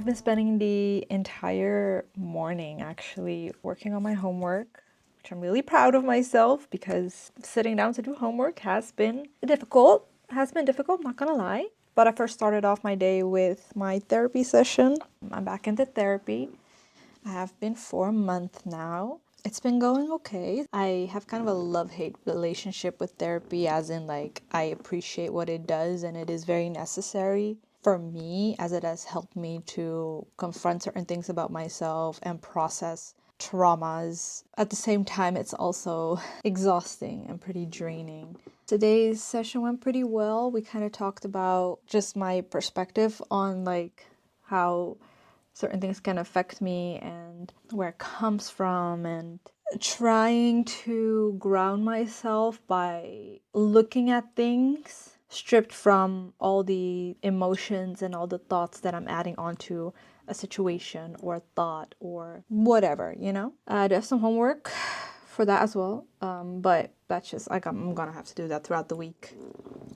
I've been spending the entire morning actually working on my homework, which I'm really proud of myself because sitting down to do homework has been difficult. Not gonna lie. But I first started off my day with my therapy session. I'm back into therapy. I have been for a month now. It's been going okay. I have kind of a love-hate relationship with therapy, as in, like, I appreciate what it does and it is very necessary for me, as it has helped me to confront certain things about myself and process traumas. At the same time, it's also exhausting and pretty draining. Today's session went pretty well. We kind of talked about just my perspective on, like, how certain things can affect me and where it comes from, and trying to ground myself by looking at things stripped from all the emotions and all the thoughts that I'm adding onto a situation or a thought or whatever, you know? I do have some homework for that as well, but that's just like I'm gonna have to do that throughout the week.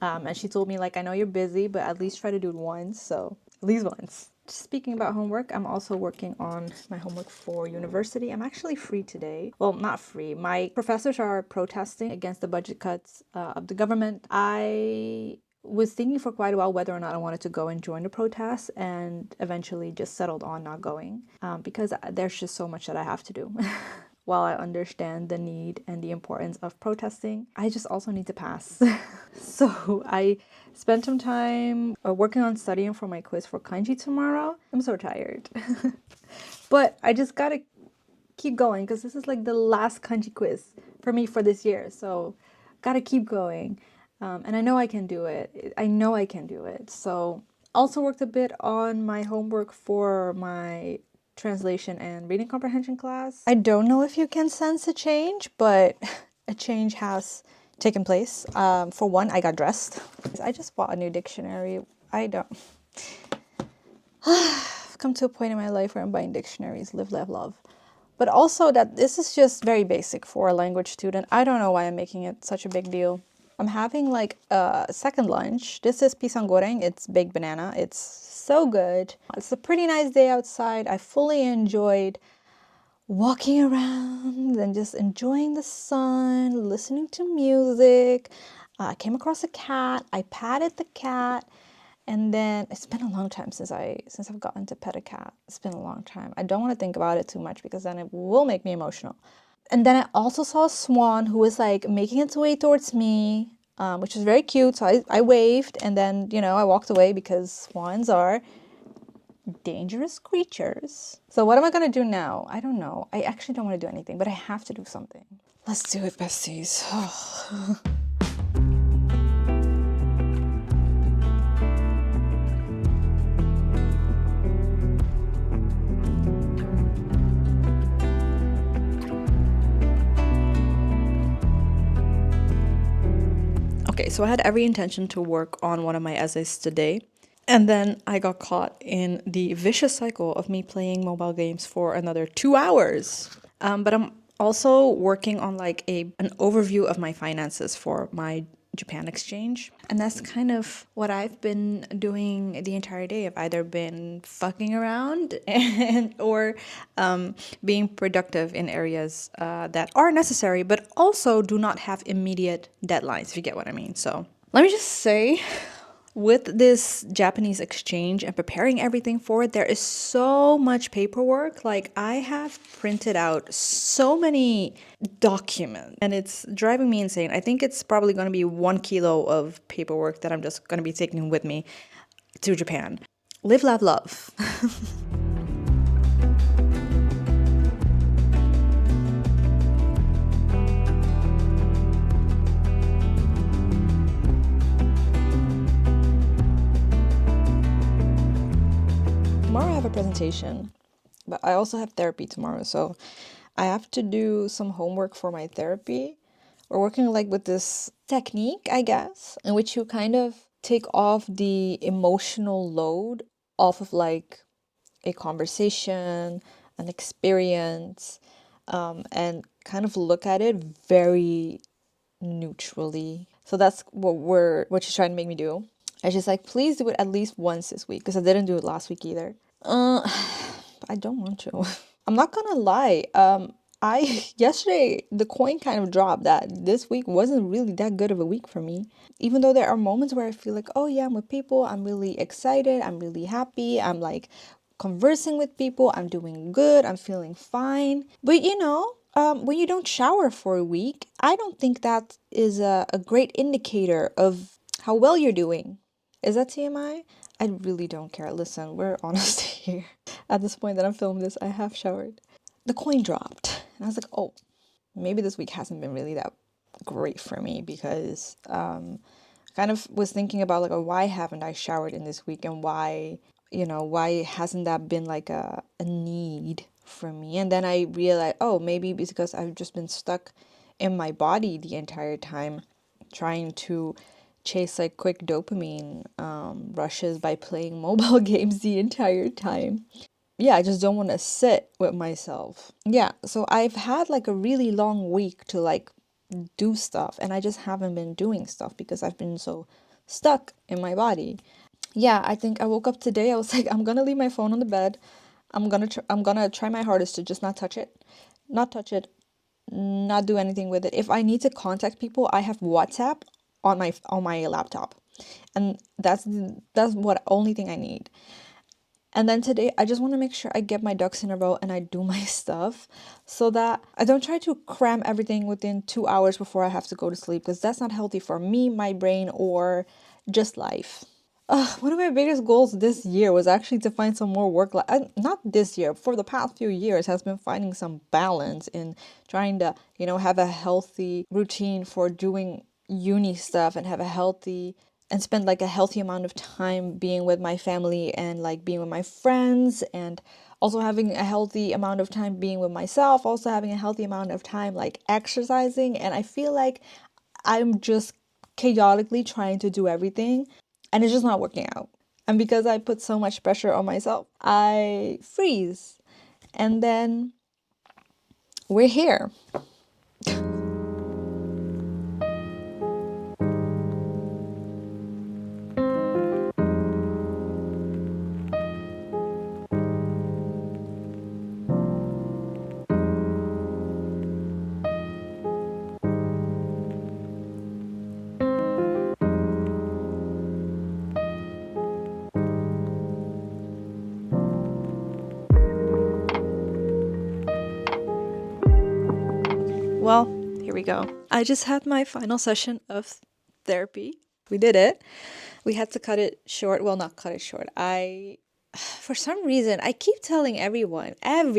And she told me, like, I know you're busy, but at least try to do it once. So at least once. Speaking about homework, I'm also working on my homework for university. I'm actually free today. Well, not free. My professors are protesting against the budget cuts of the government. I was thinking for quite a while whether or not I wanted to go and join the protests, and eventually just settled on not going because there's just so much that I have to do. While I understand the need and the importance of protesting, I just also need to pass. So I spent some time working on studying for my quiz for kanji tomorrow. I'm so tired. But I just gotta keep going because this is like the last kanji quiz for me for this year. So gotta keep going. And I know I can do it. I know I can do it. So also worked a bit on my homework for my translation and reading comprehension class. I don't know if you can sense a change, but a change has taken place. For one, I got dressed. I just bought a new dictionary. I've come to a point in my life where I'm buying dictionaries, live, laugh, love. But also that this is just very basic for a language student. I don't know why I'm making it such a big deal. I'm having like a second lunch. This is pisang goreng. It's baked banana. It's so good. It's a pretty nice day outside. I fully enjoyed walking around and just enjoying the sun, listening to music. I came across a cat. I patted the cat. And then it's been a long time since I've gotten to pet a cat. It's been a long time. I don't want to think about it too much because then it will make me emotional. And then I also saw a swan who was like making its way towards me, which was very cute. So I waved, and then, I walked away because swans are dangerous creatures. So what am I gonna do now? I don't know. I actually don't want to do anything, but I have to do something. Let's do it, besties. Okay, so I had every intention to work on one of my essays today. And then I got caught in the vicious cycle of me playing mobile games for another 2 hours. But I'm also working on like an overview of my finances for my Japan exchange. And that's kind of what I've been doing the entire day. I've either been fucking around or being productive in areas that are necessary, but also do not have immediate deadlines, if you get what I mean. So let me just say, with this Japanese exchange and preparing everything for it, there is so much paperwork. Like, I have printed out so many documents and it's driving me insane. I think it's probably going to be 1 kilo of paperwork that I'm just going to be taking with me to Japan. Live, laugh, love. Tomorrow I have a presentation, but I also have therapy tomorrow, so I have to do some homework for my therapy. We're working like with this technique, I guess, in which you kind of take off the emotional load off of like a conversation, an experience, and kind of look at it very neutrally. So that's what she's trying to make me do. And she's like, please do it at least once this week, because I didn't do it last week either. Uh, I don't want to. I'm not gonna lie. I yesterday the coin kind of dropped that this week wasn't really that good of a week for me. Even though there are moments where I feel like, oh yeah, I'm with people, I'm really excited, I'm really happy, I'm like conversing with people, I'm doing good, I'm feeling fine. But when you don't shower for a week, I don't think that is a great indicator of how well you're doing. Is that TMI? I really don't care. Listen, we're honest here. At this point that I'm filming this, I have showered. The coin dropped. And I was like, oh, maybe this week hasn't been really that great for me because kind of was thinking about like, oh, why haven't I showered in this week and why hasn't that been like a need for me? And then I realized, oh, maybe because I've just been stuck in my body the entire time trying to chase like quick dopamine rushes by playing mobile games the entire time. Yeah, I just don't want to sit with myself. Yeah, so I've had like a really long week to like do stuff, and I just haven't been doing stuff because I've been so stuck in my body. Yeah, I think I woke up today. I was like, I'm gonna leave my phone on the bed. I'm gonna try my hardest to just not touch it, not do anything with it. If I need to contact people, I have WhatsApp on my laptop, and that's what only thing I need. And then today, I just want to make sure I get my ducks in a row and I do my stuff so that I don't try to cram everything within 2 hours before I have to go to sleep because that's not healthy for me, my brain, or just life. One of my biggest goals this year was actually to find some more work life. Not this year, for the past few years, has been finding some balance in trying to, have a healthy routine for doing uni stuff and have a healthy and spend like a healthy amount of time being with my family and like being with my friends, and also having a healthy amount of time being with myself, also having a healthy amount of time like exercising. And I feel like I'm just chaotically trying to do everything and it's just not working out. And because I put so much pressure on myself, I freeze. And then we're here. Well, here we go. I just had my final session of therapy. We did it. We had to cut it short. Well, not cut it short. For some reason, I keep telling everyone, I'm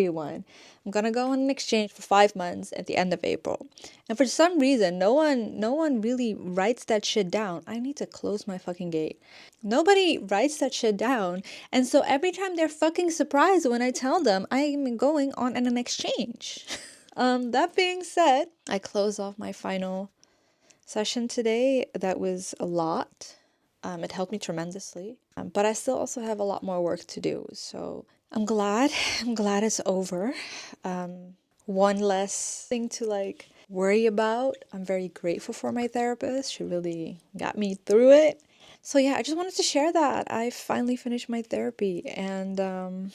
gonna go on an exchange for 5 months at the end of April. And for some reason, no one really writes that shit down. I need to close my fucking gate. Nobody writes that shit down. And so every time they're fucking surprised when I tell them I'm going on an exchange. That being said, I close off my final session today. That was a lot. It helped me tremendously. But I still also have a lot more work to do. So I'm glad. I'm glad it's over. One less thing to like worry about. I'm very grateful for my therapist. She really got me through it. So yeah, I just wanted to share that. I finally finished my therapy and I'm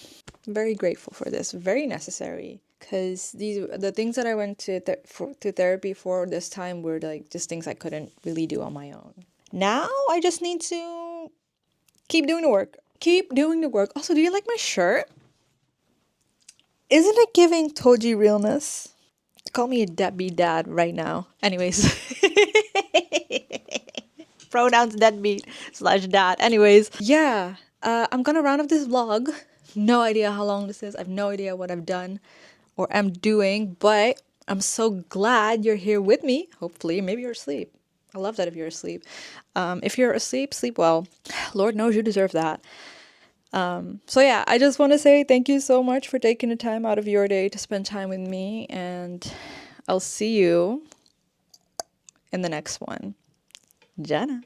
very grateful for this. Very necessary. Because the things that I went to therapy for this time were like just things I couldn't really do on my own. Now I just need to keep doing the work. Keep doing the work. Also, do you like my shirt? Isn't it giving Toji realness? Call me a deadbeat dad right now. Anyways. Pronouns deadbeat / dad. Anyways. Yeah. I'm gonna round up this vlog. No idea how long this is. I have no idea what I've done or am doing, but I'm so glad you're here with me. Hopefully, maybe you're asleep. I love that if you're asleep. If you're asleep, sleep well. Lord knows you deserve that. So yeah, I just want to say thank you so much for taking the time out of your day to spend time with me, and I'll see you in the next one. Jana.